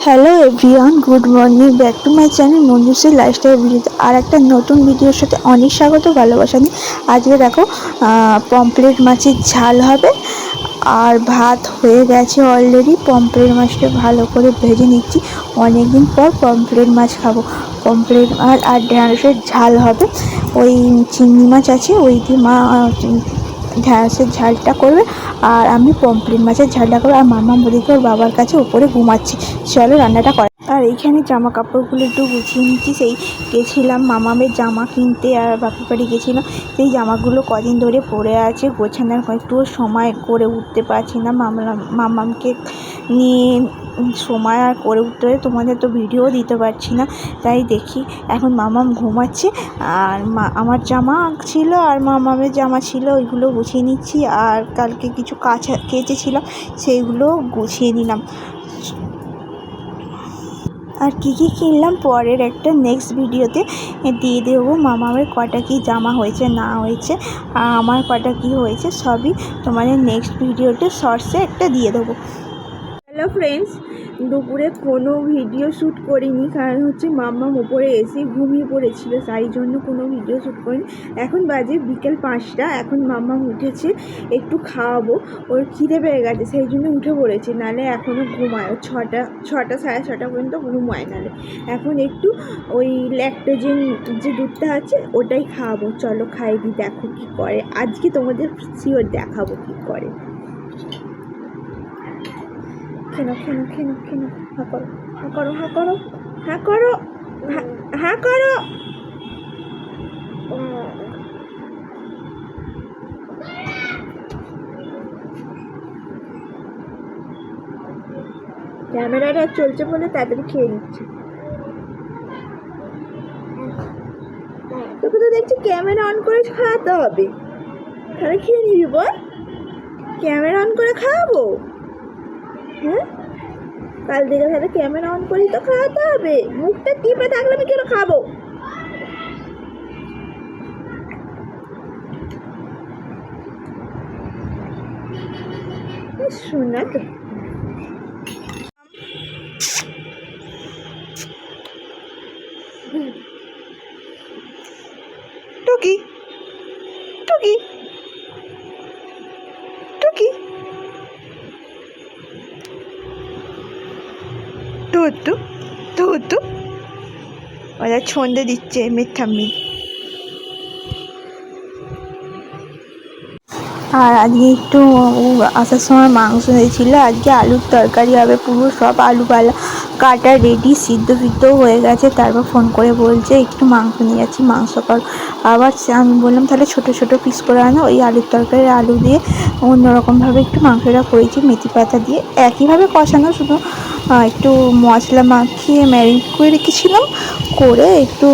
Hello everyone, good morning, back to my channel Manjushree lifestyle ভিডিওতে আর একটা নতুন ভিডিওর সাথে অনেক স্বাগত, ভালোবাসা নিয়ে। আজকে দেখো পমফ্রেট মাছের ঝাল হবে আর ভাত হয়ে গেছে অলরেডি। পমফ্রেট মাছটা ভালো করে ভেজে নিচ্ছি, অনেকদিন পর পমফ্রেট মাছ খাবো। পমফ্রেট মাছ আর ঢ্যাঁড়সের ঝাল হবে। ওই চিংড়ি মাছ আছে, ওই দিয়ে মা ঢ্যাঁড়সের ঝালটা করবে আর আমি পমফ্রেট মাছের ঝালটা করবো। আর মামা মুদিকে ওর বাবার কাছে উপরে ঘুমাচ্ছি। চলো রান্নাটা করা। আর এইখানে জামা কাপড়গুলো একটু গুছিয়ে নিচ্ছি। সেই গেছিলাম মামামের জামা কিনতে, আর বাপের বাড়ি গেছিলাম। সেই জামাগুলো কদিন ধরে পরে আছে, গোছানোর একটুও সময় করে উঠতে পারছি না। মামামকে নিয়ে সময় আর করে উঠতে পারে, তোমাদের তো ভিডিও দিতে পারছি না। তাই দেখি এখন মামাম ঘুমাচ্ছে, আর আমার জামা ছিল আর মামামের জামা ছিল, ওইগুলো গুছিয়ে নিচ্ছি। আর কালকে কিছু কেচেছিলাম, সেইগুলো গুছিয়ে নিলাম। আর কী কী কিনলাম পরের একটা নেক্সট ভিডিওতে দিয়ে দেবো। মামামের কটা কী জামা হয়েছে না হয়েছে, আর আমার কটা কী হয়েছে, সবই তোমাদের নেক্সট ভিডিওতে শর্টসে একটা দিয়ে দেবো। হ্যালো ফ্রেন্ডস, দুপুরে কোনো ভিডিও শ্যুট করিনি, কারণ হচ্ছে মাম্মাম ওপরে এসে ঘুমিয়ে পড়েছিল, তাই জন্য কোনো ভিডিও শ্যুট করিনি। এখন বাজে বিকেল 5টা, এখন মাম্মাম উঠেছে, একটু খাওয়াবো, ওর খিদে পেয়ে গেছে, সেই জন্য উঠে পড়েছে। নাহলে এখনও ঘুমায়, 6টা 6:30 পর্যন্ত ঘুমায়। নাহলে এখন একটু ওই ল্যাকটোজেন যে দুধটা আছে ওটাই খাওয়াবো। চলো খাইয়ে দিই, দেখো কী করে। আজকে তোমাদের শিওর দেখাবো কী করে। খেনো খেনো খেনো খেনো, হা করো হা করো হা করো হা করো হা করো। ক্যামেরাটা চলছে বলে তাড়াতাড়ি খেয়ে নিচ্ছে। তোকে তো দেখছি ক্যামেরা অন করে খাওয়াতে হবে, তাহলে খেয়ে নিবি। বল, ক্যামেরা অন করে খাওয়াবো? হ্যাঁ, কাল থেকে তাহলে ক্যামেরা অন করেই তো খাওয়াতে হবে। মুখটা টিপে থাকলে আমি কেন খাবো? শোনা তো টুকি টুকি টুকি টুটু টুটু, ওরা ছন্দে দিচ্ছে মিঠাম্মি। আর আজকে একটু আসার সময় মাংস হয়েছিল, আজকে আলুর তরকারি হবে। পুরো সব আলুপালা কাটা রেডি, সিদ্ধ হয়ে গেছে। তারপর ফোন করে বলছে একটু মাংস নিয়ে যাচ্ছি, মাংস কর। আবার আমি বললাম তাহলে ছোটো ছোটো পিস করে আনো। ওই আলুর তরকারি আলু দিয়ে অন্যরকমভাবে একটু মাংসটা করেছি, মেথি পাতা দিয়ে একইভাবে কষানো, শুধু একটু মশলা মাখিয়ে ম্যারিনেট করে রেখেছিলাম, করে একটু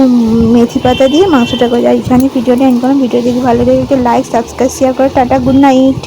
মেথি পাতা দিয়ে মাংসটা করে। আর এখানে ভিডিওটা এন্ড করলাম। ভিডিও যদি ভালো লাগে লাইক, সাবস্ক্রাইব, শেয়ার করে। Tata, good night.